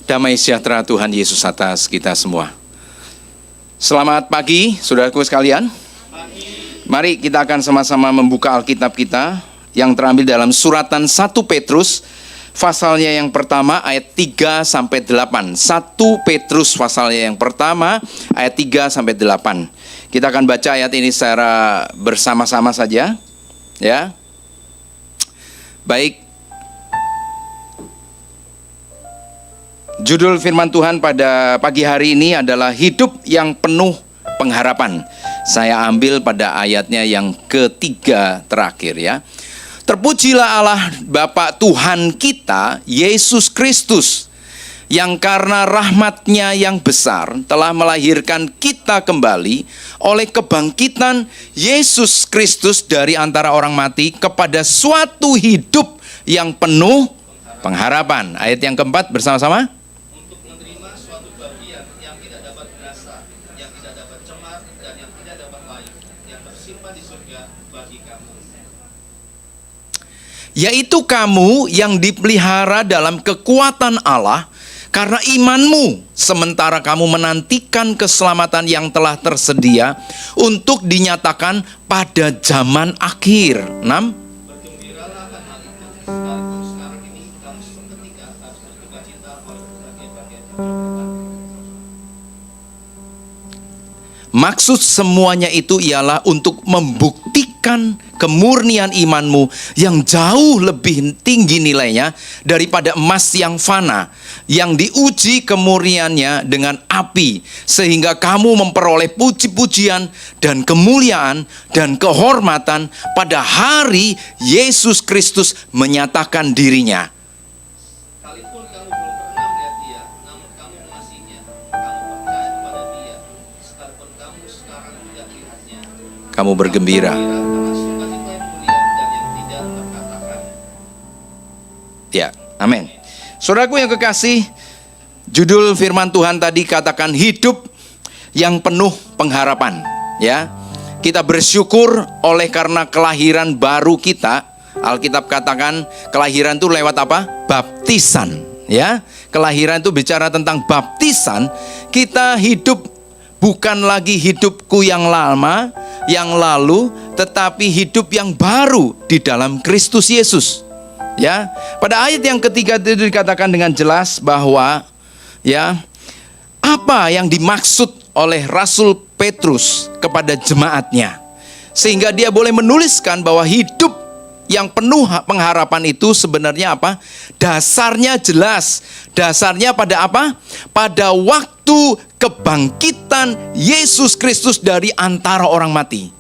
Damai sejahtera Tuhan Yesus atas kita semua. Selamat pagi, saudaraku sekalian. Mari kita akan sama-sama membuka Alkitab kita yang terambil dalam suratan 1 Petrus, pasalnya yang pertama ayat 3 sampai 8. 1 Petrus pasalnya yang pertama ayat 3 sampai 8. Kita akan baca ayat ini secara bersama-sama saja, ya. Baik. Judul firman Tuhan pada pagi hari ini adalah hidup yang penuh pengharapan. Saya ambil pada ayatnya yang ketiga terakhir, ya. Terpujilah Allah Bapa Tuhan kita, Yesus Kristus, yang karena rahmat-Nya yang besar telah melahirkan kita kembali oleh kebangkitan Yesus Kristus dari antara orang mati kepada suatu hidup yang penuh pengharapan. Ayat yang keempat bersama-sama. Yaitu kamu yang dipelihara dalam kekuatan Allah karena imanmu, sementara kamu menantikan keselamatan yang telah tersedia untuk dinyatakan pada zaman akhir. 6. Bergembiralah akan hal itu, sekalipun sekarang ini kamu seketika harus berduka-cita oleh berbagai-bagai percobaan. Maksud semuanya itu ialah untuk membuktikan kemurnian imanmu yang jauh lebih tinggi nilainya daripada emas yang fana, yang diuji kemurniannya dengan api, sehingga kamu memperoleh puji-pujian dan kemuliaan dan kehormatan pada hari Yesus Kristus menyatakan dirinya. Kamu bergembira. Ya, amin. Saudaraku yang kekasih, judul firman Tuhan tadi katakan hidup yang penuh pengharapan. Ya, kita bersyukur oleh karena kelahiran baru kita. Alkitab katakan kelahiran itu lewat apa? Baptisan. Ya, kelahiran itu bicara tentang baptisan. Kita hidup bukan lagi hidupku yang lama, yang lalu, tetapi hidup yang baru di dalam Kristus Yesus. Ya, pada ayat yang ketiga itu dikatakan dengan jelas bahwa ya, apa yang dimaksud oleh Rasul Petrus kepada jemaatnya, sehingga dia boleh menuliskan bahwa hidup yang penuh pengharapan itu sebenarnya apa? Dasarnya jelas. Dasarnya pada apa? Pada waktu kebangkitan Yesus Kristus dari antara orang mati.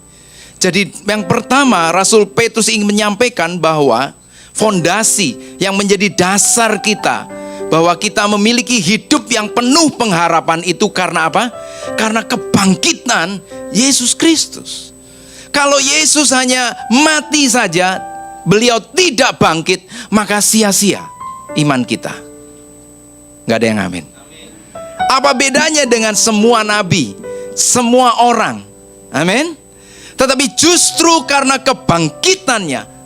Jadi yang pertama Rasul Petrus ingin menyampaikan bahwa fondasi yang menjadi dasar kita, bahwa kita memiliki hidup yang penuh pengharapan itu karena apa? Karena kebangkitan Yesus Kristus. Kalau Yesus hanya mati saja, beliau tidak bangkit, maka sia-sia iman kita. Gak ada yang amin. Apa bedanya dengan semua nabi, semua orang? Amin. Tetapi justru karena kebangkitannya,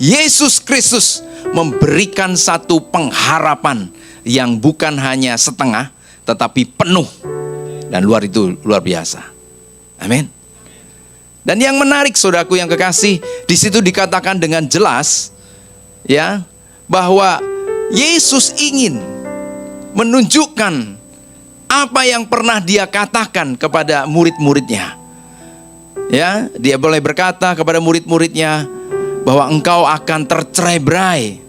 Yesus Kristus memberikan satu pengharapan yang bukan hanya setengah, tetapi penuh dan luar biasa. Amin. Dan yang menarik, saudaraku yang kekasih, di situ dikatakan dengan jelas, ya, bahwa Yesus ingin menunjukkan apa yang pernah dia katakan kepada murid-muridnya. Ya, dia boleh berkata kepada murid-muridnya bahwa engkau akan tercerai-berai.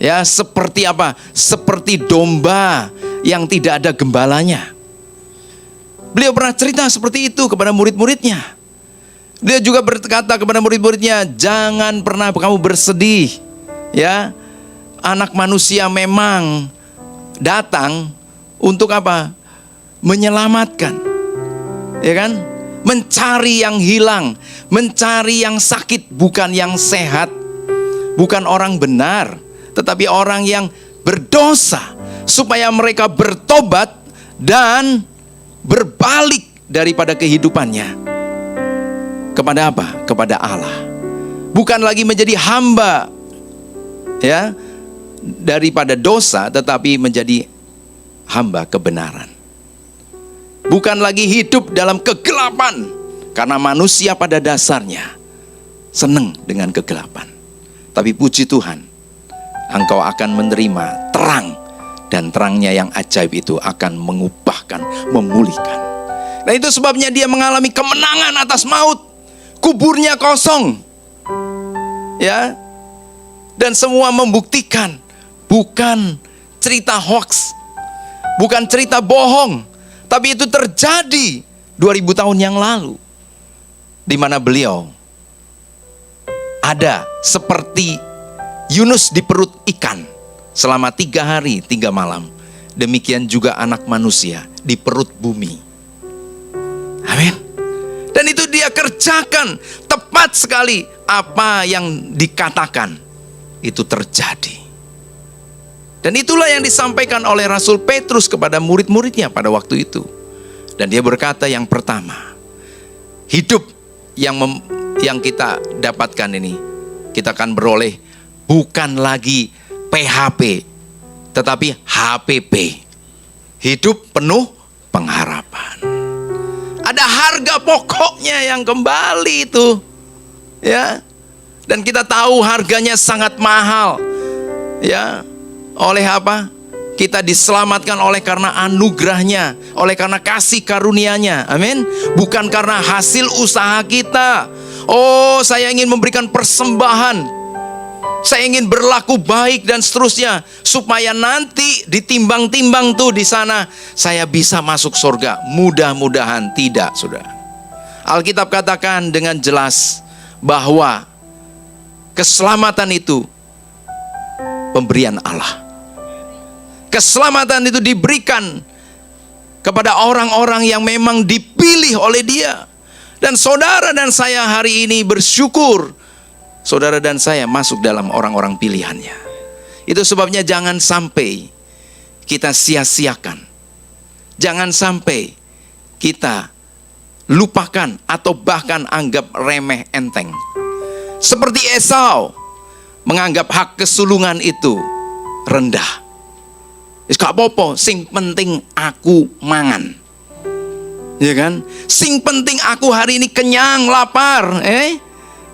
Ya, seperti apa? Seperti domba yang tidak ada gembalanya. Beliau pernah cerita seperti itu kepada murid-muridnya. Dia juga berkata kepada murid-muridnya, jangan pernah kamu bersedih. Ya, anak manusia memang datang untuk apa? Menyelamatkan. Ya kan? Mencari yang hilang, mencari yang sakit, bukan yang sehat. Bukan orang benar, tetapi orang yang berdosa, supaya mereka bertobat dan berbalik daripada kehidupannya. Kepada apa? Kepada Allah. Bukan lagi menjadi hamba, ya, daripada dosa, tetapi menjadi hamba kebenaran. Bukan lagi hidup dalam kegelapan, karena manusia pada dasarnya senang dengan kegelapan. Tapi puji Tuhan, engkau akan menerima terang, dan terangnya yang ajaib itu akan mengubahkan, memulihkan. Nah, itu sebabnya dia mengalami kemenangan atas maut. Kuburnya kosong, ya, dan semua membuktikan bukan cerita hoax, bukan cerita bohong, tapi itu terjadi 2000 tahun yang lalu, di mana beliau ada seperti Yunus di perut ikan selama 3 hari 3 malam. Demikian juga anak manusia di perut bumi. Amin. Dan itu dia kerjakan tepat sekali, apa yang dikatakan itu terjadi. Dan itulah yang disampaikan oleh Rasul Petrus kepada murid-muridnya pada waktu itu. Dan dia berkata, yang pertama, hidup yang kita dapatkan ini, kita akan beroleh bukan lagi PHP, tetapi HPP. Hidup penuh pengharapan. Ada harga pokoknya yang kembali itu, ya. Dan kita tahu harganya sangat mahal, ya. Oleh apa? Kita diselamatkan oleh karena anugerahnya, oleh karena kasih karunia-Nya. Amin. Bukan karena hasil usaha kita. Oh, saya ingin memberikan persembahan, saya ingin berlaku baik dan seterusnya, supaya nanti ditimbang-timbang tuh di sana saya bisa masuk surga. Mudah-mudahan tidak, saudara. Alkitab katakan dengan jelas bahwa keselamatan itu pemberian Allah. Keselamatan itu diberikan kepada orang-orang yang memang dipilih oleh Dia. Dan saudara dan saya hari ini bersyukur, saudara dan saya masuk dalam orang-orang pilihannya. Itu sebabnya jangan sampai kita sia-siakan, jangan sampai kita lupakan atau bahkan anggap remeh enteng. Seperti Esau menganggap hak kesulungan itu rendah. Gak apa-apa, sing penting aku mangan, ya kan? Sing penting aku hari ini kenyang, lapar,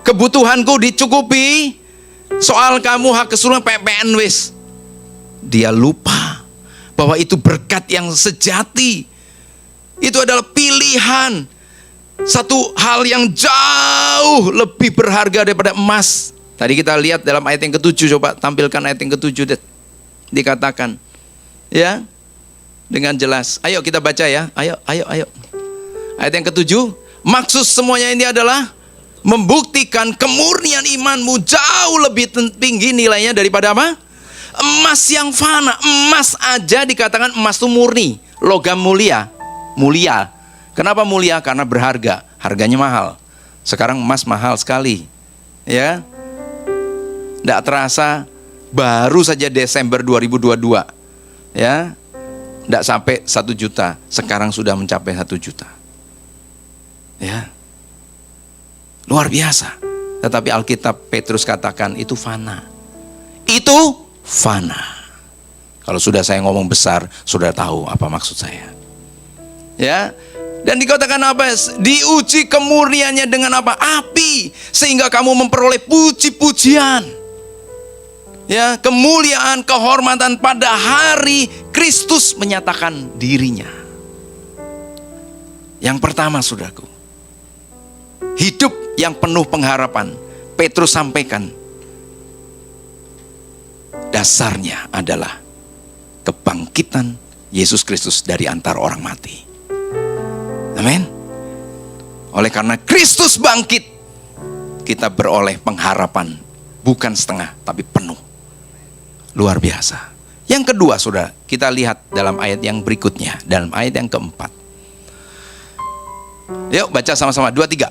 kebutuhanku dicukupi. Soal kamu hak kesulungan PPN wis. Dia lupa bahwa itu berkat yang sejati. Itu adalah pilihan, satu hal yang jauh lebih berharga daripada emas. Tadi kita lihat dalam ayat yang ke-7, coba tampilkan ayat yang ke-7. Dikatakan, ya, dengan jelas. Ayo kita baca ya. Ayo. Ayat yang ke-7, maksud semuanya ini adalah membuktikan kemurnian imanmu jauh lebih tinggi nilainya daripada apa? Emas yang fana. Emas aja dikatakan emas itu murni, logam mulia. Kenapa mulia? Karena berharga, harganya mahal. Sekarang emas mahal sekali, ya. Tidak terasa baru saja Desember 2022, ya, tidak sampai 1 juta, sekarang sudah mencapai 1 juta, ya, luar biasa. Tetapi Alkitab Petrus katakan itu fana. Itu fana. Kalau sudah saya ngomong besar, sudah tahu apa maksud saya, ya. Dan dikatakan apa? Diuji kemurniannya dengan apa? Api, sehingga kamu memperoleh puji-pujian, ya, kemuliaan, kehormatan pada hari Kristus menyatakan dirinya. Yang pertama, saudaraku, hidup yang penuh pengharapan. Petrus sampaikan, dasarnya adalah kebangkitan Yesus Kristus dari antara orang mati. Amin. Oleh karena Kristus bangkit, kita beroleh pengharapan, bukan setengah tapi penuh. Luar biasa. Yang kedua, saudara, kita lihat dalam ayat yang berikutnya, dalam ayat yang keempat. Yuk baca sama-sama, 2, 3.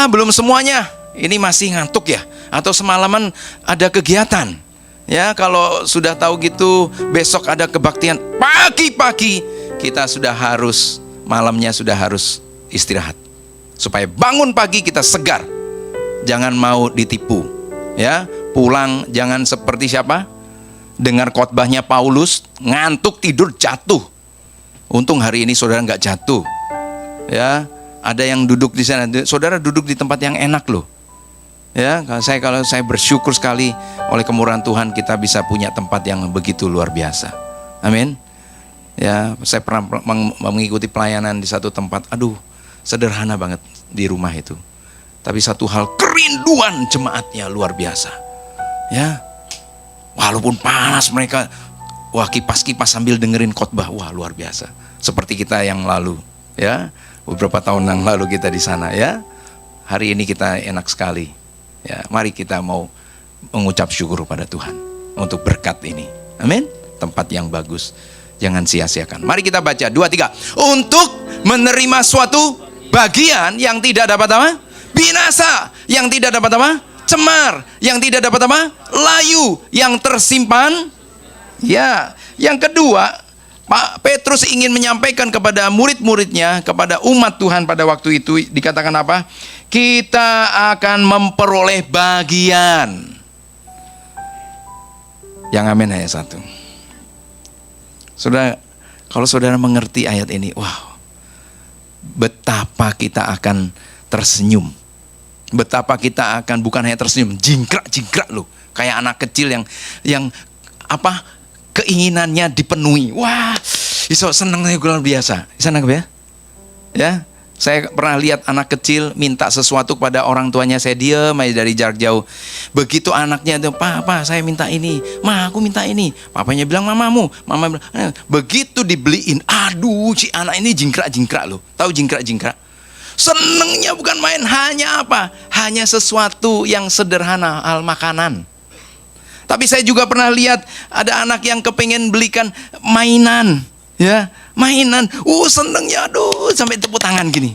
Belum semuanya. Ini masih ngantuk ya? Atau semalaman ada kegiatan? Ya, kalau sudah tahu gitu, besok ada kebaktian. Pagi-pagi kita sudah harus, malamnya sudah harus istirahat. Supaya bangun pagi kita segar. Jangan mau ditipu. Ya, pulang jangan seperti siapa? Dengar khotbahnya Paulus, ngantuk tidur jatuh. Untung hari ini saudara nggak jatuh. Ya, ada yang duduk di sana. Saudara duduk di tempat yang enak loh. Ya, kalau saya bersyukur sekali oleh kemurahan Tuhan kita bisa punya tempat yang begitu luar biasa. Amin. Ya, saya pernah mengikuti pelayanan di satu tempat. Aduh, sederhana banget di rumah itu. Tapi satu hal, kerinduan jemaatnya luar biasa. Ya, walaupun panas mereka, wah kipas-kipas sambil dengerin khotbah, wah luar biasa. Seperti kita yang lalu, ya, beberapa tahun yang lalu kita di sana, ya. Hari ini kita enak sekali. Ya, mari kita mau mengucap syukur pada Tuhan untuk berkat ini. Amin. Tempat yang bagus, jangan sia-siakan. Mari kita baca 2-3. Untuk menerima suatu bagian yang tidak dapat apa? Binasa, yang tidak dapat apa? Cemar, yang tidak dapat apa? Layu, yang tersimpan. Ya, yang kedua, Pak Petrus ingin menyampaikan kepada murid-muridnya, kepada umat Tuhan pada waktu itu, dikatakan apa? Kita akan memperoleh bagian. Yang amin ayat 1. Saudara, kalau saudara mengerti ayat ini, wow, betapa kita akan tersenyum. Betapa kita akan bukan hanya tersenyum, jingkrak-jingkrak loh. Kayak anak kecil yang apa? Keinginannya dipenuhi. Wah, iso seneng luar biasa. Senang ya? Ya, saya pernah lihat anak kecil minta sesuatu kepada orang tuanya, saya diam aja dari jarak jauh. Begitu anaknya tuh, "Pak, saya minta ini." "Ma, aku minta ini." Papanya bilang, "Mamamu." Mama bilang, begitu dibeliin, aduh, si anak ini jingkrak-jingkrak loh. Tahu jingkrak-jingkrak? Senengnya bukan main, hanya apa? Hanya sesuatu yang sederhana, hal makanan. Tapi saya juga pernah lihat ada anak yang kepengen belikan mainan, ya, mainan. Senengnya, aduh, sampai tepuk tangan gini.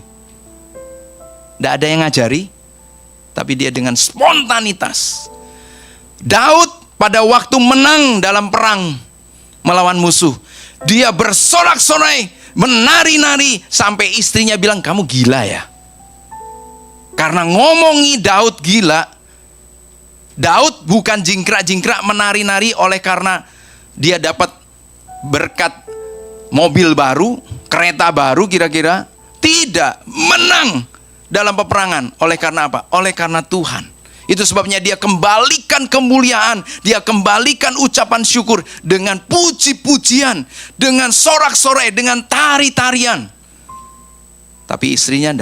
Tidak ada yang ngajari, tapi dia dengan spontanitas. Daud pada waktu menang dalam perang melawan musuh, dia bersorak-sorai, menari-nari, sampai istrinya bilang, "Kamu gila ya?" Karena ngomongi Daud gila. Daud bukan jingkrak-jingkrak menari-nari oleh karena dia dapat berkat mobil baru, kereta baru kira-kira. Tidak, menang dalam peperangan. Oleh karena apa? Oleh karena Tuhan. Itu sebabnya dia kembalikan kemuliaan, dia kembalikan ucapan syukur dengan puji-pujian, dengan sorak-sorai, dengan tari-tarian. Tapi istrinya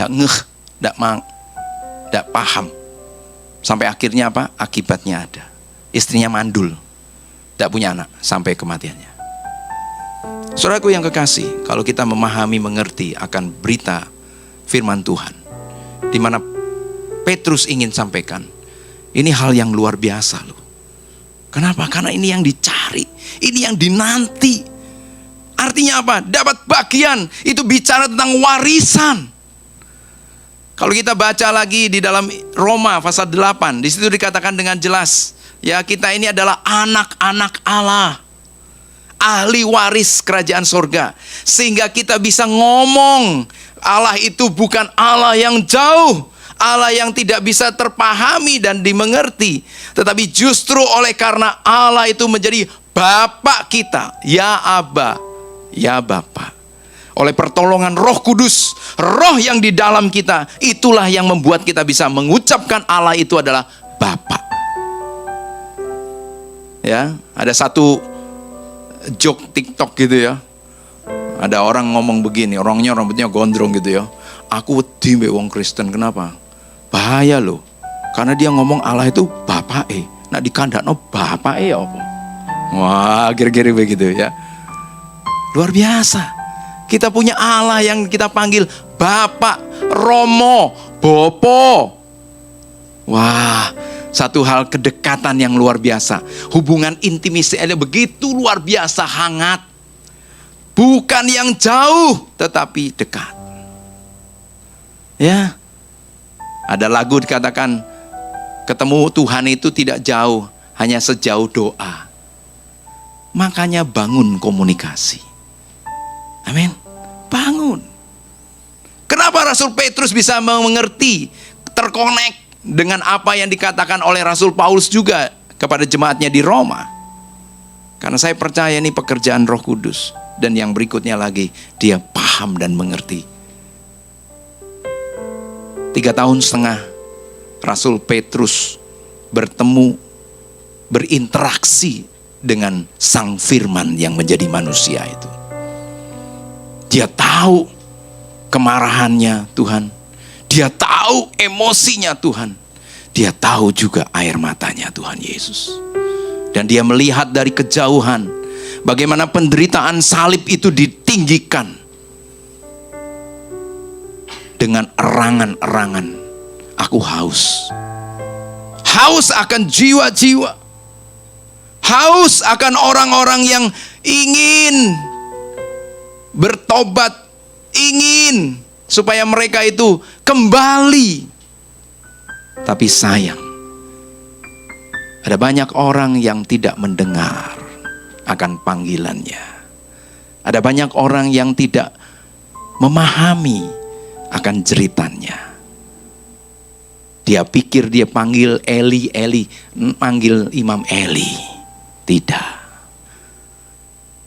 tidak paham. Sampai akhirnya apa? Akibatnya ada. Istrinya mandul, tidak punya anak sampai kematiannya. Saudaraku yang kekasih, kalau kita memahami, mengerti akan berita firman Tuhan, di mana Petrus ingin sampaikan, ini hal yang luar biasa loh. Kenapa? Karena ini yang dicari, ini yang dinanti. Artinya apa? Dapat bagian, itu bicara tentang warisan. Kalau kita baca lagi di dalam Roma pasal 8, di situ dikatakan dengan jelas, ya, kita ini adalah anak-anak Allah, ahli waris kerajaan sorga. Sehingga kita bisa ngomong, Allah itu bukan Allah yang jauh, Allah yang tidak bisa terpahami dan dimengerti, tetapi justru oleh karena Allah itu menjadi Bapa kita, ya Aba, ya Bapa. Oleh pertolongan Roh Kudus, Roh yang di dalam kita, itulah yang membuat kita bisa mengucapkan Allah itu adalah Bapa. Ya, ada satu joke TikTok gitu ya. Ada orang ngomong begini, orangnya rambutnya gondrong gitu ya. "Aku wedi mbek wong Kristen, kenapa? Bahaya loh. Karena dia ngomong Allah itu Bapake. Nah dikandakno Bapake apa?" Wah, kira-kira begitu ya. Luar biasa. Kita punya Allah yang kita panggil Bapak, Romo, Bopo. Wah, satu hal kedekatan yang luar biasa. Hubungan intimisi ada begitu luar biasa hangat. Bukan yang jauh, tetapi dekat. Ya, ada lagu dikatakan, ketemu Tuhan itu tidak jauh, hanya sejauh doa. Makanya bangun komunikasi. Amin. Bangun. Kenapa Rasul Petrus bisa mengerti, terkonek, dengan apa yang dikatakan oleh Rasul Paulus juga kepada jemaatnya di Roma. Karena saya percaya ini pekerjaan Roh Kudus. Dan yang berikutnya lagi, dia paham dan mengerti. 3,5 tahun Rasul Petrus bertemu, berinteraksi dengan Sang Firman yang menjadi manusia itu. Dia tahu kemarahannya Tuhan. Dia tahu emosinya Tuhan. Dia tahu juga air matanya Tuhan Yesus. Dan dia melihat dari kejauhan bagaimana penderitaan salib itu ditinggikan dengan erangan-erangan. Aku haus. Haus akan jiwa-jiwa. Haus akan orang-orang yang ingin bertobat, ingin supaya mereka itu kembali. Tapi sayang, ada banyak orang yang tidak mendengar akan panggilannya. Ada banyak orang yang tidak memahami akan jeritannya. Dia pikir dia panggil Eli, Eli, panggil Imam Eli. Tidak.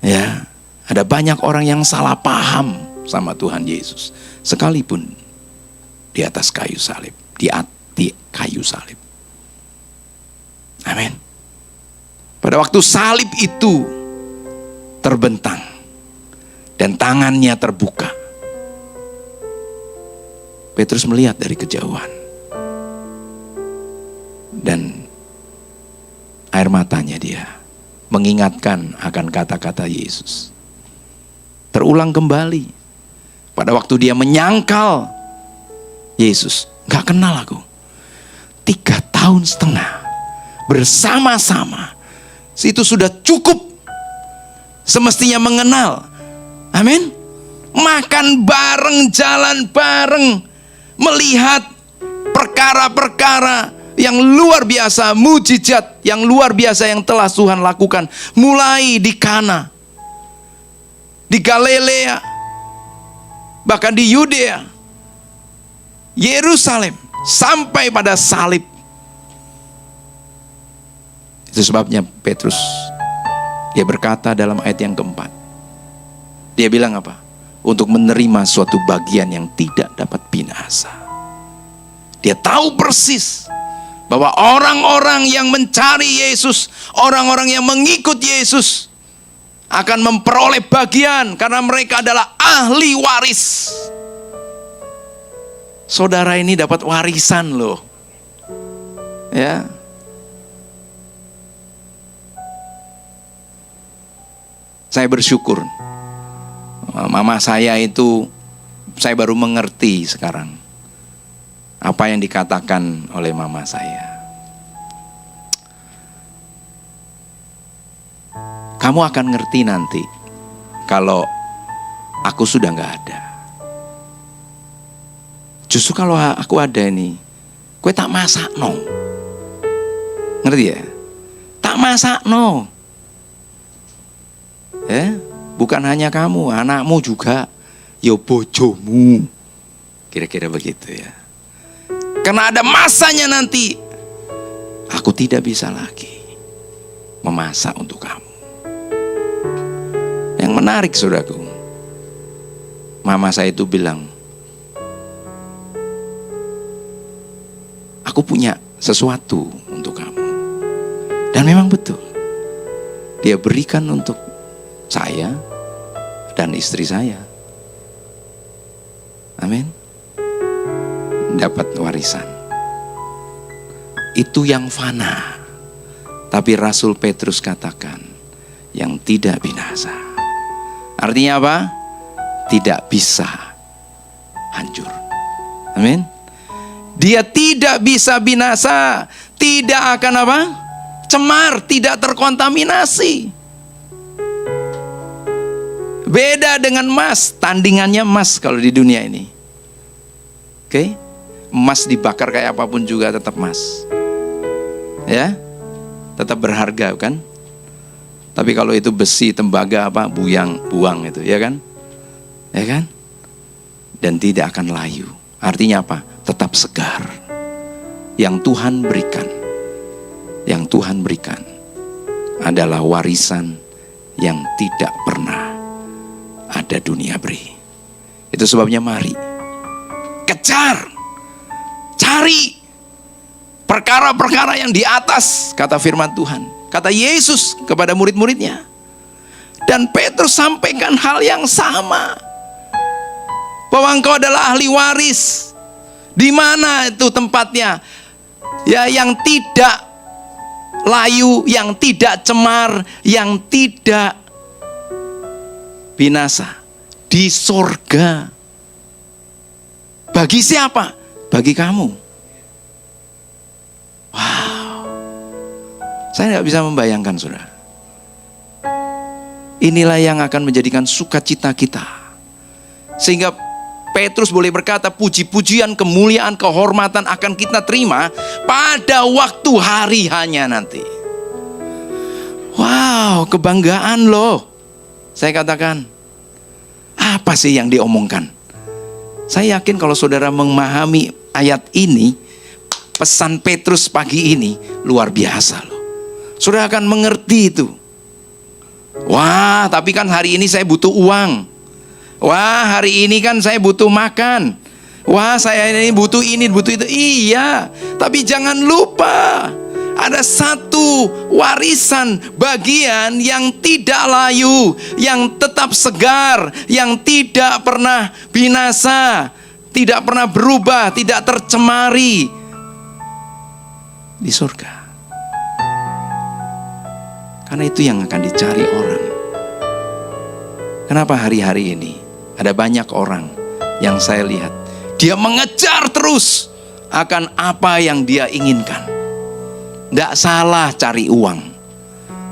Ya, ada banyak orang yang salah paham sama Tuhan Yesus, sekalipun di atas kayu salib, di kayu salib. Amin. Pada waktu salib itu terbentang dan tangannya terbuka, Petrus melihat dari kejauhan dan air matanya dia mengingatkan akan kata-kata Yesus. Terulang kembali pada waktu dia menyangkal Yesus. Gak kenal aku. 3,5 tahun bersama-sama. Itu sudah cukup. Semestinya mengenal. Amin. Makan bareng, jalan bareng, melihat perkara-perkara yang luar biasa, mujizat yang luar biasa yang telah Tuhan lakukan. Mulai di Kana, di Galilea, bahkan di Yudea, Yerusalem, sampai pada salib. Itu sebabnya Petrus, dia berkata dalam ayat yang keempat, dia bilang apa? Untuk menerima suatu bagian yang tidak dapat binasa. Dia tahu persis bahwa orang-orang yang mencari Yesus, orang-orang yang mengikut Yesus akan memperoleh bagian karena mereka adalah ahli waris. Saudara ini dapat warisan loh. Ya. Saya bersyukur. Mama saya itu, saya baru mengerti sekarang apa yang dikatakan oleh mama saya. Kamu akan ngerti nanti kalau aku sudah gak ada. Justru kalau aku ada ini, kue tak masak no. Ngerti ya? Tak masak no. Ya, bukan hanya kamu, anakmu juga, yo bojomu. Kira-kira begitu ya. Karena ada masanya nanti, aku tidak bisa lagi memasak untuk kamu. Yang menarik saudaraku, mama saya itu bilang, aku punya sesuatu untuk kamu. Dan memang betul, dia berikan untuk saya dan istri saya. Amin. Dapat warisan. Itu yang fana. Tapi Rasul Petrus katakan yang tidak binasa. Artinya apa? Tidak bisa hancur. Amin. Dia tidak bisa binasa, tidak akan apa? Cemar, tidak terkontaminasi. Beda dengan emas, tandingannya emas kalau di dunia ini. Oke? Emas dibakar kayak apapun juga tetap emas. Ya? Tetap berharga kan? Tapi kalau itu besi, tembaga apa, buang itu, ya kan? Ya kan? Dan tidak akan layu. Artinya apa? Tetap segar. yang Tuhan berikan, adalah warisan yang tidak pernah ada dunia beri. Itu sebabnya mari kejar, cari perkara-perkara yang di atas, kata firman Tuhan, kata Yesus kepada murid-muridnya. Dan Petrus sampaikan hal yang sama, bahwa engkau adalah ahli waris. Di mana itu tempatnya? Ya, yang tidak layu, yang tidak cemar, yang tidak binasa, di sorga. Bagi siapa? Bagi kamu. Wow, saya nggak bisa membayangkan, saudara. Inilah yang akan menjadikan sukacita kita, sehingga Petrus boleh berkata, puji-pujian, kemuliaan, kehormatan akan kita terima pada waktu hari hanya nanti. Wow, kebanggaan loh. Saya katakan, apa sih yang diomongkan? Saya yakin kalau saudara memahami ayat ini, pesan Petrus pagi ini luar biasa loh. Saudara akan mengerti itu. Wah, tapi kan hari ini saya butuh uang. Wah, hari ini kan saya butuh makan. Wah, saya ini butuh ini, butuh itu. Iya, tapi jangan lupa, ada satu warisan bagian yang tidak layu, yang tetap segar, yang tidak pernah binasa, tidak pernah berubah, tidak tercemari di surga. Karena itu yang akan dicari orang. Kenapa hari-hari ini ada banyak orang yang saya lihat, dia mengejar terus akan apa yang dia inginkan. Tidak salah cari uang,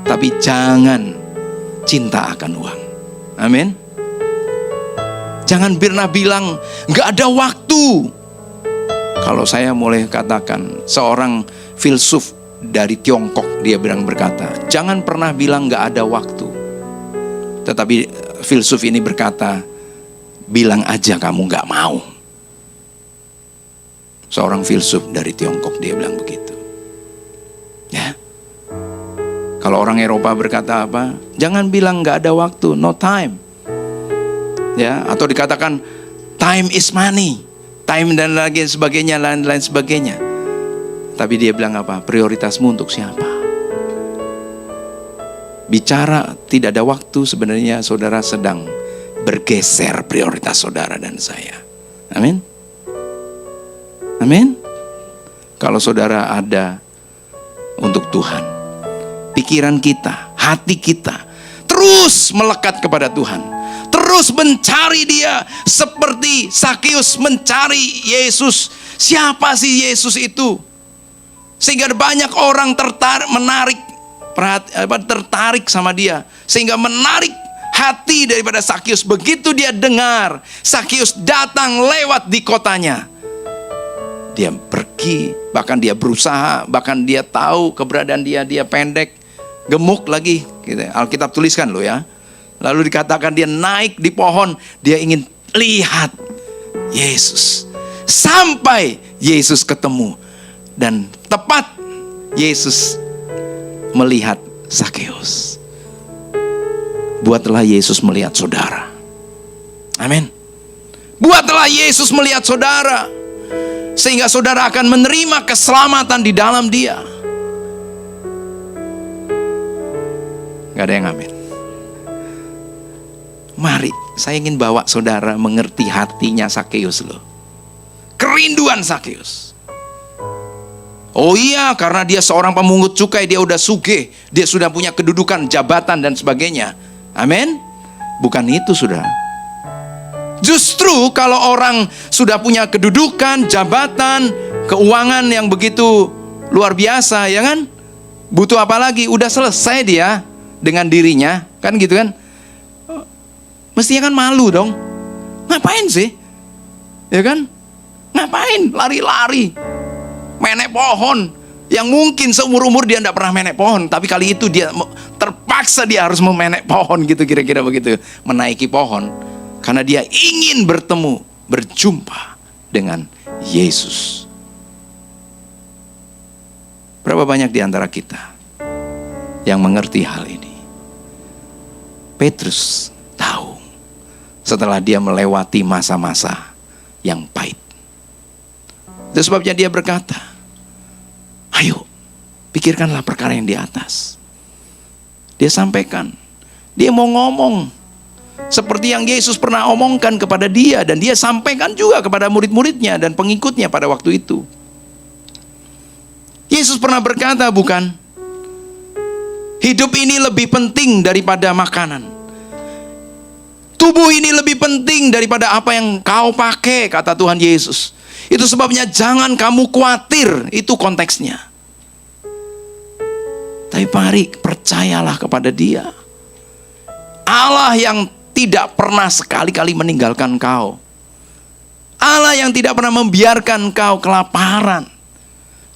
tapi jangan cinta akan uang. Amin. Jangan pernah bilang gak ada waktu. Kalau saya mulai katakan, seorang filsuf dari Tiongkok, dia berkata, jangan pernah bilang gak ada waktu. Tetapi filsuf ini berkata, bilang aja kamu gak mau. Seorang filsuf dari Tiongkok, dia bilang begitu. Ya. Kalau orang Eropa berkata apa? Jangan bilang gak ada waktu, no time. Ya, atau dikatakan time is money, time dan lain sebagainya, lain sebagainya. Tapi dia bilang apa? Prioritasmu untuk siapa? Bicara tidak ada waktu, sebenarnya saudara sedang bergeser prioritas saudara dan saya. Amin. Amin. Kalau saudara ada untuk Tuhan, pikiran kita, hati kita terus melekat kepada Tuhan, terus mencari Dia seperti Sakeus mencari Yesus. Siapa sih Yesus itu? Sehingga banyak orang tertarik sama Dia, sehingga menarik hati daripada Sakeus. Begitu dia dengar Sakeus datang lewat di kotanya, dia pergi, bahkan dia berusaha, bahkan dia tahu keberadaan dia pendek, gemuk lagi gitu. Alkitab tuliskan loh ya. Lalu dikatakan dia naik di pohon, dia ingin lihat Yesus. Sampai Yesus ketemu, dan tepat Yesus melihat Sakeus. Buatlah Yesus melihat saudara. Amin. Buatlah Yesus melihat saudara, sehingga saudara akan menerima keselamatan di dalam Dia. Gak ada yang amin. Mari, saya ingin bawa saudara mengerti hatinya Sakeus loh. Kerinduan Sakeus. Oh iya, karena dia seorang pemungut cukai, dia udah sugih, dia sudah punya kedudukan, jabatan dan sebagainya. Amin. Bukan itu, saudara. Justru kalau orang sudah punya kedudukan, jabatan, keuangan yang begitu luar biasa, ya kan? Butuh apa lagi? Udah selesai dia dengan dirinya, kan gitu kan? Mestinya kan malu dong. Ngapain sih? Ya kan? Ngapain lari-lari menek pohon yang mungkin seumur-umur dia tidak pernah menek pohon, tapi kali itu dia terpaksa dia harus memenek pohon gitu, kira-kira begitu, menaiki pohon karena dia ingin berjumpa dengan Yesus. Berapa banyak di antara kita yang mengerti hal ini? Petrus tahu setelah dia melewati masa-masa yang pahit. Itu sebabnya dia berkata, ayo pikirkanlah perkara yang di atas. Dia sampaikan, dia mau ngomong seperti yang Yesus pernah omongkan kepada dia, dan dia sampaikan juga kepada murid-muridnya dan pengikutnya pada waktu itu. Yesus pernah berkata, bukan? Hidup ini lebih penting daripada makanan. Tubuh ini lebih penting daripada apa yang kau pakai, kata Tuhan Yesus. Itu sebabnya jangan kamu khawatir, itu konteksnya. Tapi mari percayalah kepada Dia. Allah yang tidak pernah sekali-kali meninggalkan kau. Allah yang tidak pernah membiarkan kau kelaparan.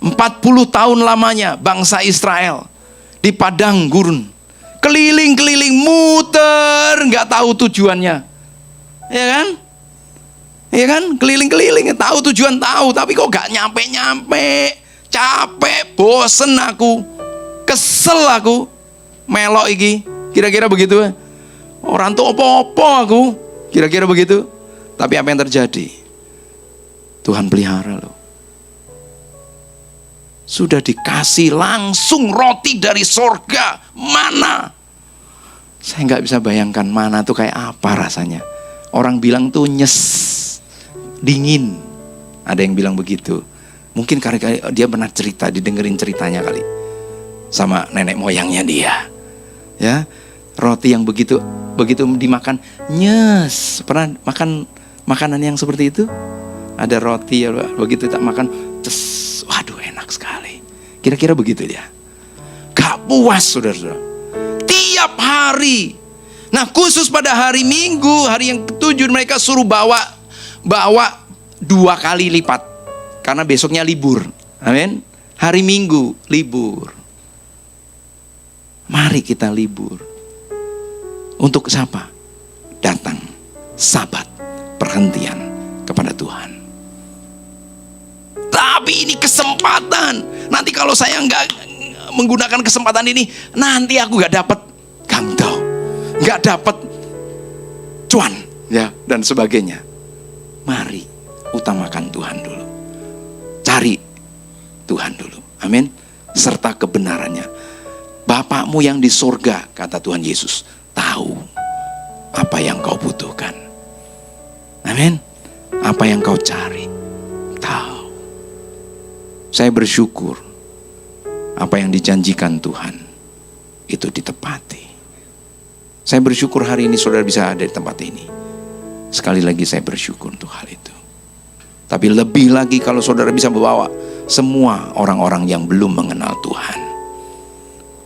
40 tahun lamanya bangsa Israel di padang gurun, keliling-keliling, muter, nggak tahu tujuannya, ya kan? Ya kan? Keliling-keliling, tahu tujuan, tahu, tapi kok nggak nyampe-nyampe, capek, bosen aku, kesel aku, melok iki, kira-kira begitu. Orang tuh opo-opo aku, kira-kira begitu. Tapi apa yang terjadi? Tuhan pelihara loh. Sudah dikasih langsung roti dari sorga, mana? Saya nggak bisa bayangkan mana tuh kayak apa rasanya. Orang bilang tuh nyes, dingin. Ada yang bilang begitu. Mungkin karena dia pernah cerita, didengerin ceritanya kali sama nenek moyangnya dia. Ya, roti yang begitu dimakan nyes. Pernah makan makanan yang seperti itu? Ada roti ya, begitu tak makan, waduh enak sekali. Kira-kira begitu dia. Gak puas saudara-saudara. Tiap hari. Nah khusus pada hari Minggu, hari yang ke-7 mereka suruh bawa 2 kali lipat. Karena besoknya libur. Amin. Hari Minggu libur. Mari kita libur. Untuk siapa? Datang Sabat, perhentian kepada Tuhan. Tapi ini kesempatan. Nanti kalau saya nggak menggunakan kesempatan ini, nanti aku nggak dapat gangdau, nggak dapat cuan, ya, dan sebagainya. Mari utamakan Tuhan dulu, cari Tuhan dulu, amin, serta kebenarannya. Bapakmu yang di sorga, kata Tuhan Yesus, tahu apa yang kau butuhkan, amin, apa yang kau cari, tahu. Saya bersyukur apa yang dijanjikan Tuhan itu ditepati. Saya bersyukur hari ini saudara bisa ada di tempat ini. Sekali lagi saya bersyukur untuk hal itu. Tapi lebih lagi kalau saudara bisa membawa semua orang-orang yang belum mengenal Tuhan,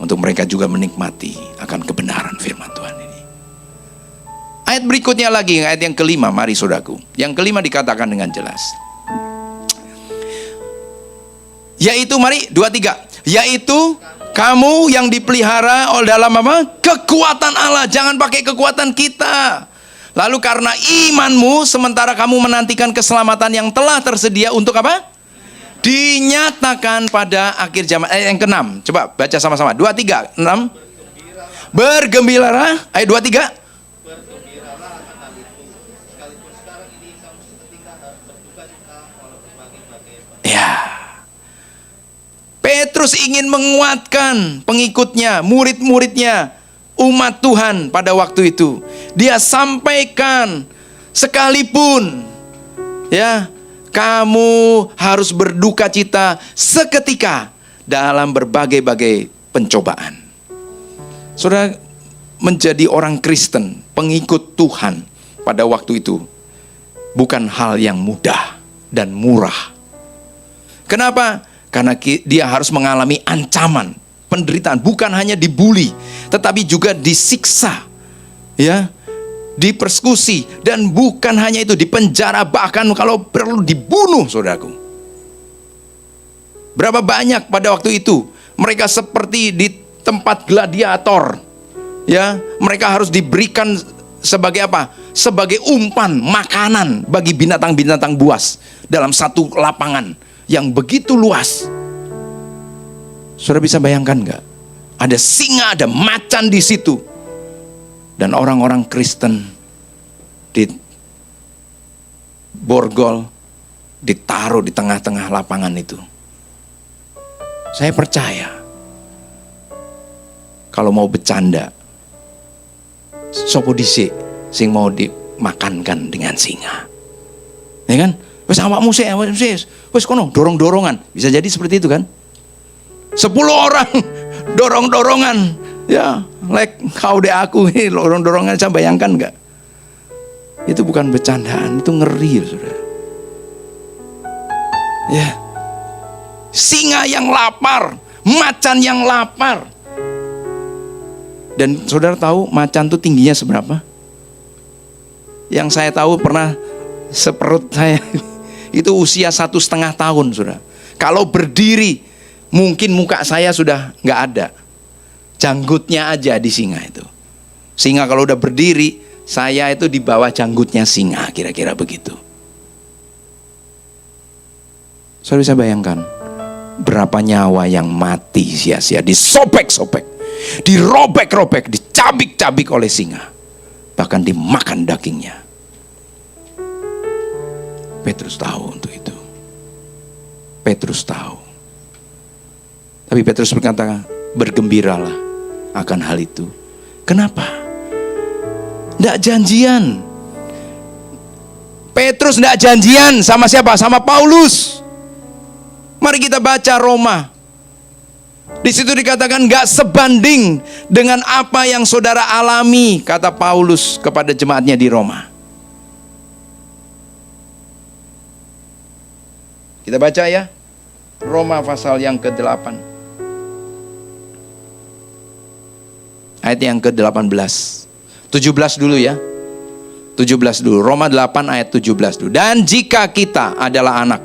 untuk mereka juga menikmati akan kebenaran firman Tuhan ini. Ayat berikutnya lagi, ayat yang kelima, mari saudaraku. Yang kelima dikatakan dengan jelas. Yaitu, mari 2-3. Yaitu kamu yang dipelihara oleh dalam apa? Kekuatan Allah. Jangan pakai kekuatan kita. Lalu karena imanmu, sementara kamu menantikan keselamatan yang telah tersedia untuk apa? Dinyatakan pada akhir zaman. Ayat yang ke-6. Coba baca sama-sama. 2-3. 6. Bergembiralah. Ayat 2-3. Ya. Petrus ingin menguatkan pengikutnya, murid-muridnya, umat Tuhan pada waktu itu. Dia sampaikan, sekalipun ya, kamu harus berduka cita seketika dalam berbagai-bagai pencobaan. Saudara, menjadi orang Kristen, pengikut Tuhan pada waktu itu bukan hal yang mudah dan murah. Kenapa? Karena dia harus mengalami ancaman, penderitaan, bukan hanya dibully, tetapi juga disiksa, ya, dipersekusi, dan bukan hanya itu, dipenjara, bahkan kalau perlu dibunuh, saudaraku. Berapa banyak pada waktu itu mereka seperti di tempat gladiator, ya, mereka harus diberikan sebagai apa? Sebagai umpan, makanan bagi binatang-binatang buas dalam satu lapangan yang begitu luas. Saudara bisa bayangkan nggak? Ada singa, ada macan di situ. Dan orang-orang Kristen di borgol ditaruh di tengah-tengah lapangan itu. Saya percaya kalau mau bercanda, sopo dhisik sing mau dimakankan dengan singa. Ya kan? Wes awakmu sik, wes kono dorong-dorongan. Bisa jadi seperti itu kan? 10 orang dorong-dorongan. Ya, kau deh aku ini dorong-dorongan, saya bayangkan enggak? Itu bukan bercandaan, itu ngeri, Saudara. Ya. Singa yang lapar, macan yang lapar. Dan saudara tahu macan itu tingginya seberapa? Yang saya tahu pernah seperut saya itu usia 1,5 tahun, saudara. Kalau berdiri mungkin muka saya sudah nggak ada, janggutnya aja di singa itu. Singa kalau udah berdiri, saya itu di bawah janggutnya singa, kira-kira begitu. Saudara bisa bayangkan berapa nyawa yang mati sia-sia, disobek-sobek, dirobek-robek, dicabik-cabik oleh singa, bahkan dimakan dagingnya. Petrus tahu untuk itu. Petrus tahu. Tapi Petrus berkata, bergembiralah akan hal itu. Kenapa? Tidak janjian. Petrus tidak janjian sama siapa? Sama Paulus. Mari kita baca Roma. Di situ dikatakan gak sebanding dengan apa yang saudara alami, kata Paulus kepada jemaatnya di Roma. Kita baca ya, Roma pasal yang ke-8, ayat yang ke-18, 17 dulu ya, 17 dulu, Roma 8 ayat 17 dulu. Dan jika kita adalah anak,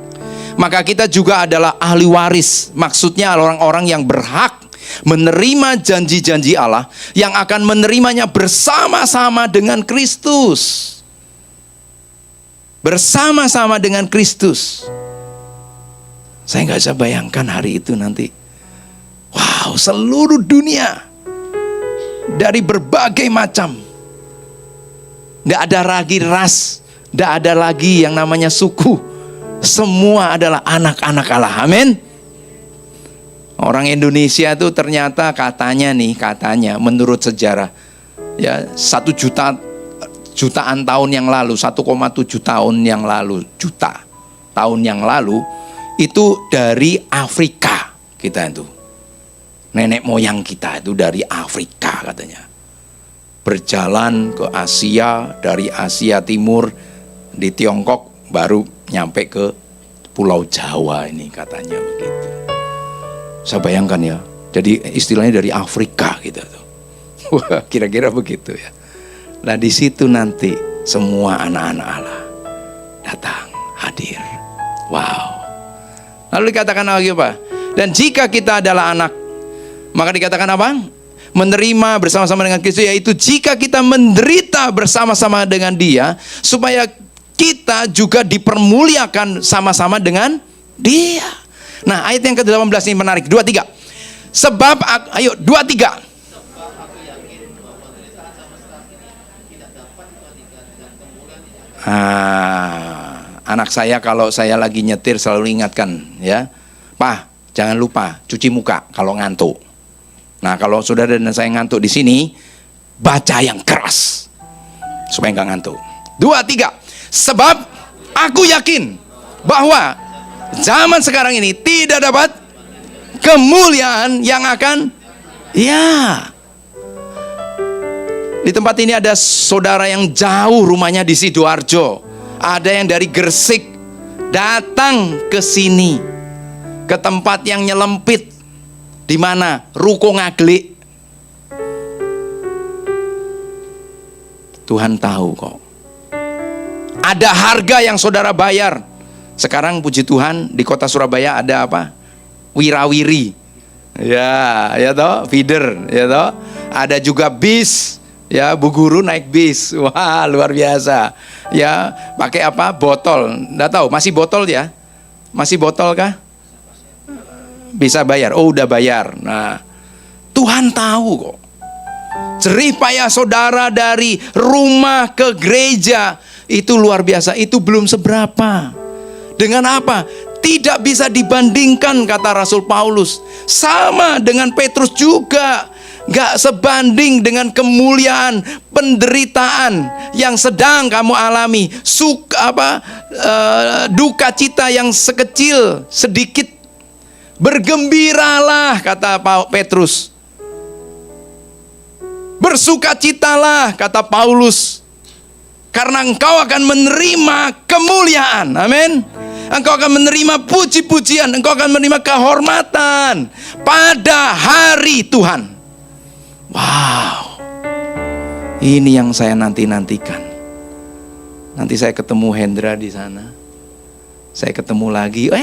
maka kita juga adalah ahli waris. Maksudnya orang-orang yang berhak menerima janji-janji Allah, yang akan menerimanya bersama-sama dengan Kristus. Bersama-sama dengan Kristus. Saya gak bisa bayangkan hari itu nanti. Wow, seluruh dunia, dari berbagai macam, gak ada lagi ras, gak ada lagi yang namanya suku. Semua adalah anak-anak Allah. Amin. Orang Indonesia itu ternyata katanya menurut sejarah ya 1 jutaan tahun yang lalu, 1,7 tahun yang lalu, juta tahun yang lalu, itu dari Afrika kita itu. Nenek moyang kita itu dari Afrika katanya. Berjalan ke Asia, dari Asia Timur di Tiongkok baru nyampe ke Pulau Jawa ini, katanya begitu. Saya bayangkan ya, jadi istilahnya dari Afrika gitu tuh. Wah, kira-kira begitu ya. Nah di situ nanti semua anak-anak Allah datang, hadir. Wow. Lalu dikatakan lagi apa? Dan jika kita adalah anak, maka dikatakan apa? Menerima bersama-sama dengan Kristus, yaitu jika kita menderita bersama-sama dengan Dia, supaya kita juga dipermuliakan sama-sama dengan Dia. Nah, ayat yang ke-18 ini menarik. 2-3. Sebab, ayo 2-3. Anak saya kalau saya lagi nyetir selalu ingatkan ya, Pak, jangan lupa cuci muka kalau ngantuk. Nah, kalau saudara dan saya ngantuk di sini, baca yang keras supaya nggak ngantuk. 2-3. Sebab aku yakin bahwa zaman sekarang ini tidak dapat kemuliaan yang akan, ya. Di tempat ini ada saudara yang jauh rumahnya di Sidoarjo, ada yang dari Gresik datang ke sini, ke tempat yang nyelempit, di mana Ruko Ngaglik. Tuhan tahu kok. Ada harga yang saudara bayar. Sekarang puji Tuhan di kota Surabaya ada apa? Wirawiri. Ya, ya toh, feeder, ya toh. Ada juga bis, ya, Bu Guru naik bis. Wah, luar biasa. Ya, pakai apa? Botol. Enggak tahu, masih botol ya? Masih botol kah? bisa bayar. Oh, udah bayar. Nah, Tuhan tahu kok. Jerih payah saudara dari rumah ke gereja itu luar biasa. Itu belum seberapa. Dengan apa? Tidak bisa dibandingkan, kata Rasul Paulus. Sama dengan Petrus juga. Gak sebanding dengan kemuliaan penderitaan yang sedang kamu alami. Duka cita yang sekecil, sedikit. Bergembiralah, kata Petrus. Bersukacitalah, kata Paulus. Karena engkau akan menerima kemuliaan. Amin. Engkau akan menerima puji-pujian. Engkau akan menerima kehormatan pada hari Tuhan. Wow, ini yang saya nantikan. Nanti saya ketemu Hendra di sana. Saya ketemu lagi.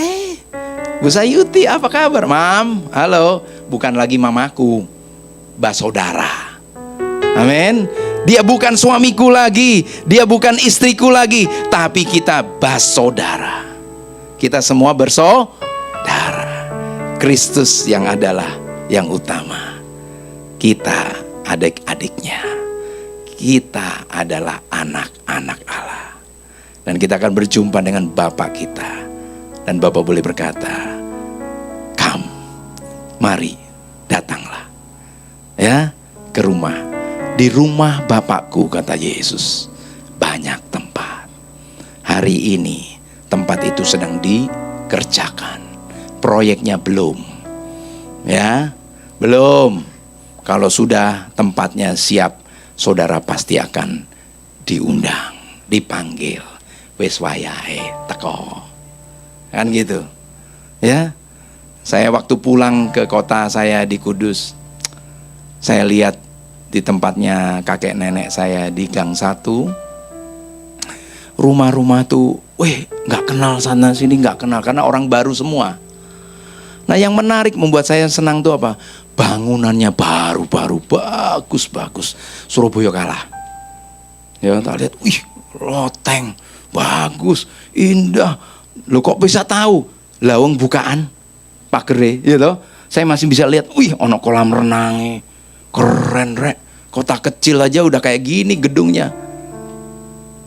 Bu Sayuti, apa kabar? Mam, halo. Bukan lagi mamaku, Mbak saudara. Amin. Dia bukan suamiku lagi, dia bukan istriku lagi, tapi kita saudara. Kita semua bersaudara. Kristus yang adalah yang utama. Kita adik-adiknya. Kita adalah anak-anak Allah. Dan kita akan berjumpa dengan Bapa kita. Dan Bapa boleh berkata, "Come, mari, datanglah ya ke rumah. Di rumah Bapakku," kata Yesus, "banyak tempat." Hari ini tempat itu sedang dikerjakan. Proyeknya belum. Ya, belum. Kalau sudah tempatnya siap, saudara pasti akan diundang, dipanggil. Wes wayahe teko. Kan gitu. Ya. Saya waktu pulang ke kota saya di Kudus, saya lihat di tempatnya kakek nenek saya di Gang 1. Rumah-rumah tuh, gak kenal sana sini, gak kenal. Karena orang baru semua. Nah, yang menarik membuat saya senang tuh apa? Bangunannya baru-baru, bagus-bagus. Surabaya kalah. Ya, tak lihat, loteng, bagus, indah. Lo kok bisa tahu? Lawang bukaan, pagere, gitu. Saya masih bisa lihat, ono kolam renangnya, keren rek. Kota kecil aja udah kayak gini gedungnya.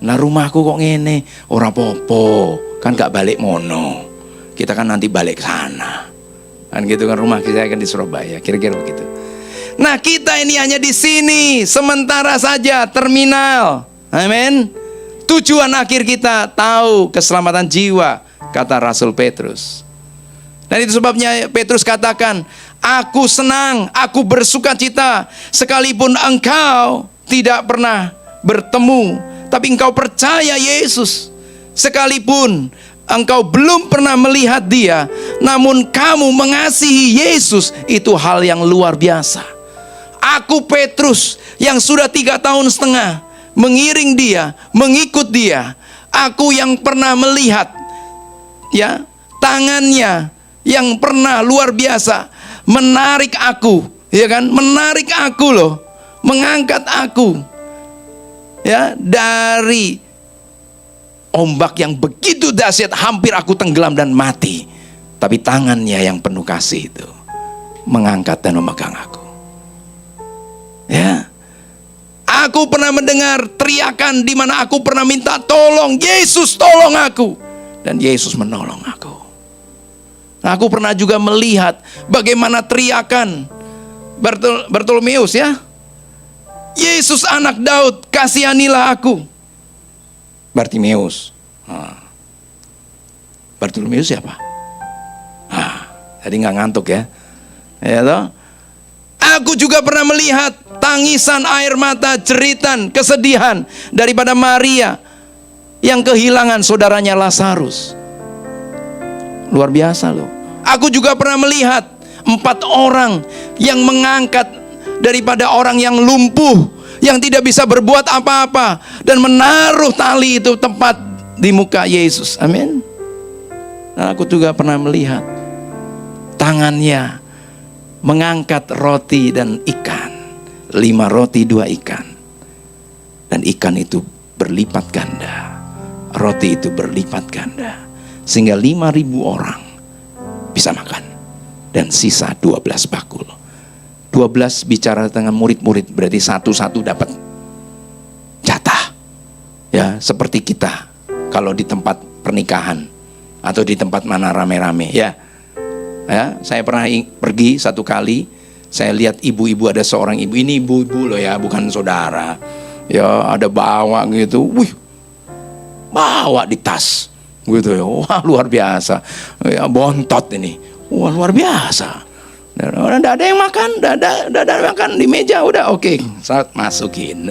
Nah, rumahku kok ngene, ora popo, kan gak balik mono. Kita kan nanti balik sana. Kan gitu kan, rumah kita kan di Surabaya, kira-kira begitu. Nah, kita ini hanya di sini sementara saja, terminal. Amin. Tujuan akhir kita tahu keselamatan jiwa, kata Rasul Petrus. Dan itu sebabnya Petrus katakan, "Aku senang, aku bersukacita, sekalipun engkau tidak pernah bertemu, tapi engkau percaya Yesus. Sekalipun engkau belum pernah melihat dia, namun kamu mengasihi Yesus, itu hal yang luar biasa. Aku Petrus yang sudah 3,5 tahun mengiring dia, mengikut dia. Aku yang pernah melihat ya tangannya yang pernah luar biasa menarik aku, ya kan? Menarik aku loh, mengangkat aku ya dari ombak yang begitu dahsyat, hampir aku tenggelam dan mati. Tapi tangannya yang penuh kasih itu mengangkat dan memegang aku. Ya, aku pernah mendengar teriakan di mana aku pernah minta tolong, Yesus tolong aku, dan Yesus menolong aku. Nah, aku pernah juga melihat bagaimana teriakan Bartolomeus ya, Yesus anak Daud, kasihanilah aku. Bartimeus. Bartolomeus siapa? Tadi nggak ngantuk ya. Ya toh? Aku juga pernah melihat tangisan air mata, jeritan, kesedihan daripada Maria yang kehilangan saudaranya Lazarus. Luar biasa loh. Aku juga pernah melihat 4 orang yang mengangkat daripada orang yang lumpuh, yang tidak bisa berbuat apa-apa, dan menaruh tali itu tepat di muka Yesus. Amin. Dan aku juga pernah melihat tangannya mengangkat roti dan ikan, 5 roti 2 ikan, dan ikan itu berlipat ganda, roti itu berlipat ganda, sehingga 5.000 orang bisa makan. dan sisa 12 bakul. 12 bicara dengan murid-murid, berarti satu-satu dapat jatah. Ya, seperti kita kalau di tempat pernikahan atau di tempat mana rame-rame ya. Ya, saya pernah pergi satu kali, saya lihat ibu-ibu, ada seorang ibu, ini ibu-ibu loh ya, bukan saudara. Ya, ada bawa gitu. Wih, bawa di tas gitu ya. Wah, luar biasa. Ya, bontot ini. Wah, luar biasa. Udah ada yang makan, udah ada makan di meja, udah oke, saat masukin.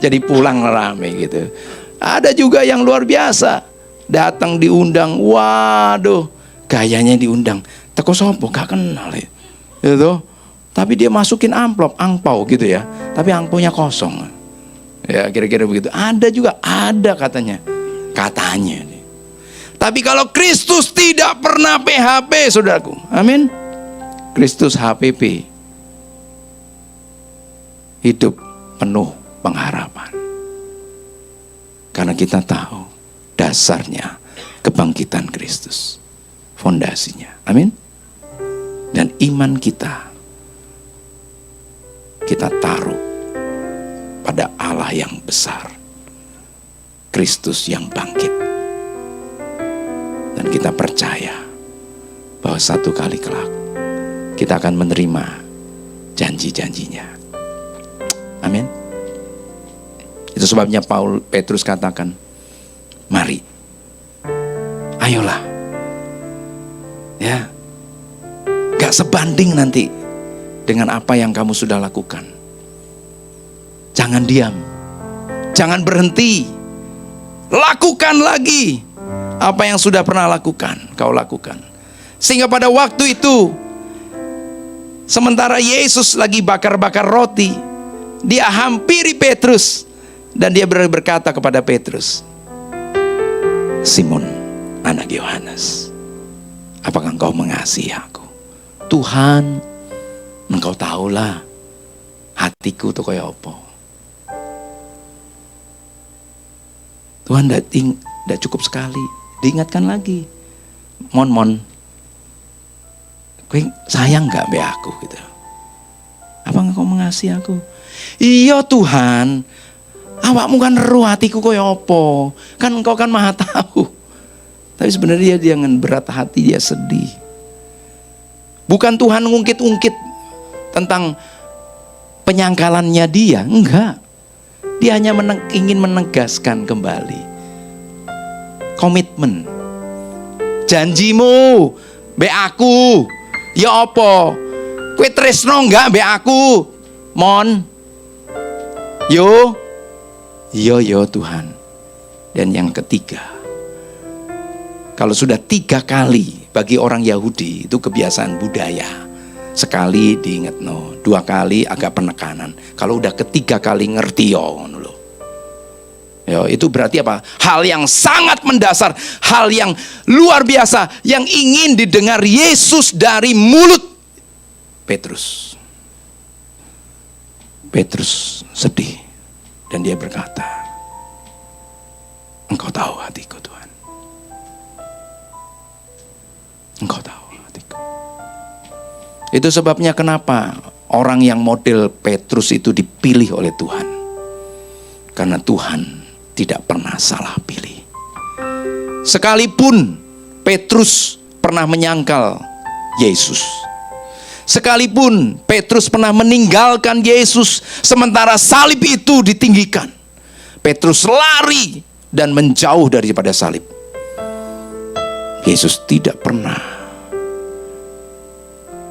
Jadi pulang rame gitu. Ada juga yang luar biasa, datang diundang, waduh, gayanya diundang, teko sopo gak kenal ya, gitu. Tapi dia masukin amplop, angpau gitu ya, tapi angpaunya kosong. Ya kira-kira begitu. Ada juga, ada katanya. Tapi kalau Kristus tidak pernah PHP, saudaraku, amin. Kristus HPP, hidup penuh pengharapan. Karena kita tahu dasarnya kebangkitan Kristus, fondasinya, amin. Dan iman kita taruh pada Allah yang besar, Kristus yang bangkit. Dan kita percaya bahwa satu kali kelak kita akan menerima janji-janjinya. Amin. Itu sebabnya Petrus katakan, mari, ayolah. Ya, gak sebanding nanti dengan apa yang kamu sudah lakukan. Jangan diam, jangan berhenti, lakukan lagi apa yang sudah pernah kau lakukan. Sehingga pada waktu itu, sementara Yesus lagi bakar-bakar roti, dia hampiri Petrus dan dia berkata kepada Petrus, Simon, anak Yohanes, apakah engkau mengasihi aku? Tuhan, engkau tahulah hatiku tuh kayak apa. Tuhan tidak cukup sekali, diingatkan lagi, mon, kowe sayang gak be aku gitu. Apa engkau mengasihi aku? Iya Tuhan, awakmu kan ero hatiku koyo apa. Kan engkau kan maha tahu. Tapi sebenarnya dia dengan berat hati, dia sedih. Bukan Tuhan ngungkit-ungkit tentang penyangkalannya dia, enggak. Dia hanya ingin menegaskan kembali komitmen. Janjimu be aku. Ya apa? Kowe tresno enggak mbek aku? Mon. Yo Tuhan. Dan yang ketiga, kalau sudah 3 kali bagi orang Yahudi itu kebiasaan budaya. Sekali diingatno, 2 kali agak penekanan. Kalau udah ketiga kali ngerti yo ngono lho. Ya, itu berarti apa? Hal yang sangat mendasar, hal yang luar biasa yang ingin didengar Yesus dari mulut Petrus. Petrus sedih dan dia berkata, engkau tahu hatiku Tuhan. Engkau tahu hatiku. Itu sebabnya kenapa orang yang model Petrus itu dipilih oleh Tuhan. Karena Tuhan tidak pernah salah pilih. Sekalipun Petrus pernah menyangkal Yesus, sekalipun Petrus pernah meninggalkan Yesus sementara salib itu ditinggikan, Petrus lari dan menjauh daripada salib. Yesus tidak pernah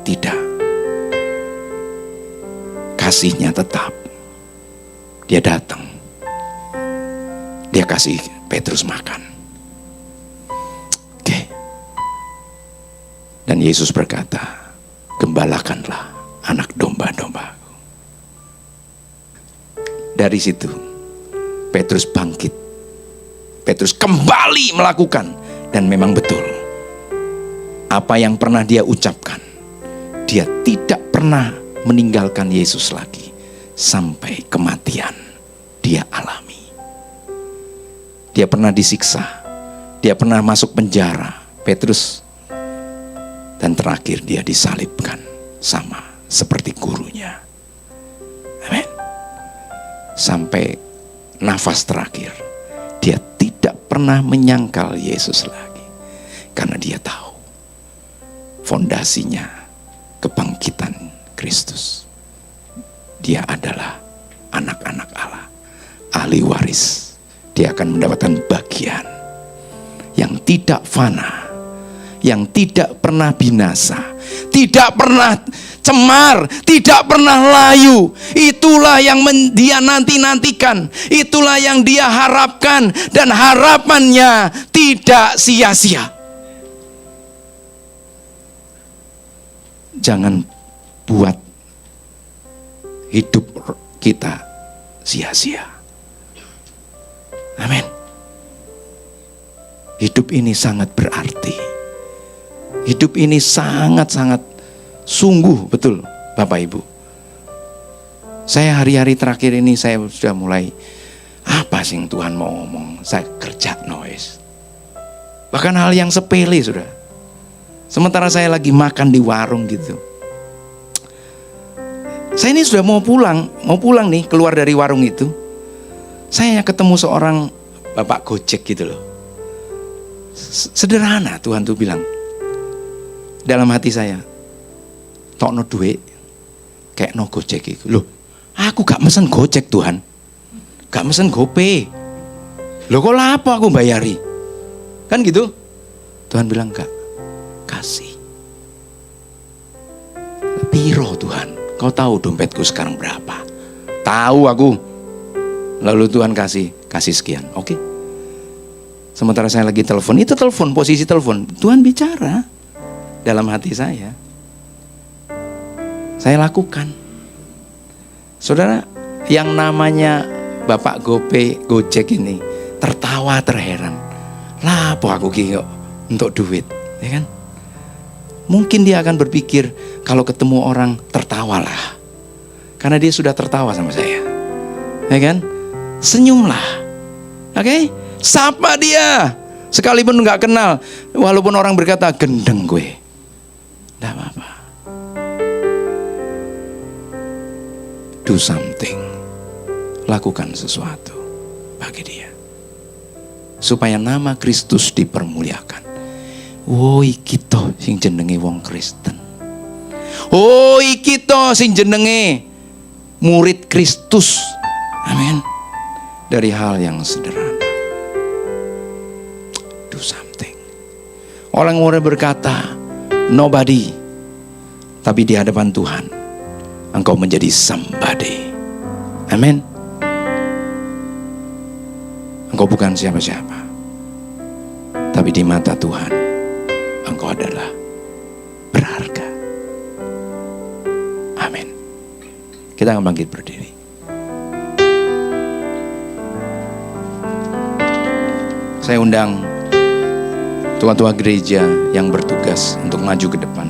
tidak. Kasihnya tetap. Dia datang. Dia kasih Petrus makan. Oke. Dan Yesus berkata, gembalakanlah anak domba-dombaku. Dari situ Petrus bangkit. Petrus kembali melakukan. Dan memang betul, apa yang pernah dia ucapkan, dia tidak pernah meninggalkan Yesus lagi. Sampai kematian dia alami. Dia pernah disiksa, dia pernah masuk penjara. Petrus Dan terakhir dia disalibkan sama seperti gurunya. Amin. Sampai nafas terakhir dia tidak pernah menyangkal Yesus lagi. Karena dia tahu fondasinya kebangkitan Kristus. Dia adalah anak-anak Allah, ahli waris. Dia akan mendapatkan bagian yang tidak fana, yang tidak pernah binasa, tidak pernah cemar, tidak pernah layu. Itulah yang dia nanti-nantikan, itulah yang dia harapkan, dan harapannya tidak sia-sia. Jangan buat hidup kita sia-sia. Amin. Hidup ini sangat berarti. Hidup ini sangat-sangat sungguh, betul Bapak Ibu. Saya hari-hari terakhir ini saya sudah mulai, apa sih yang Tuhan mau ngomong? Saya kerja noise. Bahkan hal yang sepele sudah. Sementara saya lagi makan di warung gitu. Saya ini sudah mau pulang nih, keluar dari warung itu. Saya ketemu seorang bapak Gojek gitu loh. Sederhana, Tuhan tuh bilang dalam hati saya, tokno duit kayak no Gojek itu. Loh, aku gak mesen Gojek Tuhan, gak mesen GoPay. Loh kok apa aku bayari? Kan gitu. Tuhan bilang gak, kasih. Piro Tuhan? Kau tahu dompetku sekarang berapa? Tahu aku. Lalu Tuhan kasih sekian. Oke. Sementara saya lagi telepon, itu telepon, posisi telepon. Tuhan bicara dalam hati saya. Saya lakukan. Saudara, yang namanya Bapak GoPay, Gojek ini tertawa terheran. Lah apa aku kira untuk duit, ya kan? Mungkin dia akan berpikir kalau ketemu orang tertawalah. Karena dia sudah tertawa sama saya. Ya kan? Senyumlah. Oke? Sapa dia. Sekalipun enggak kenal, walaupun orang berkata gendeng gue. Enggak apa-apa. Do something. Lakukan sesuatu bagi dia. Supaya nama Kristus dipermuliakan. Oh iki to sing jenenge wong Kristen. Oh iki to sing jenenge murid Kristus. Amin. Dari hal yang sederhana. Do something. Orang-orang berkata nobody. Tapi di hadapan Tuhan engkau menjadi somebody. Amin. Engkau bukan siapa-siapa. Tapi di mata Tuhan engkau adalah berharga. Amin. Kita akan bangkit berdiri. Saya undang tua-tua gereja yang bertugas untuk maju ke depan.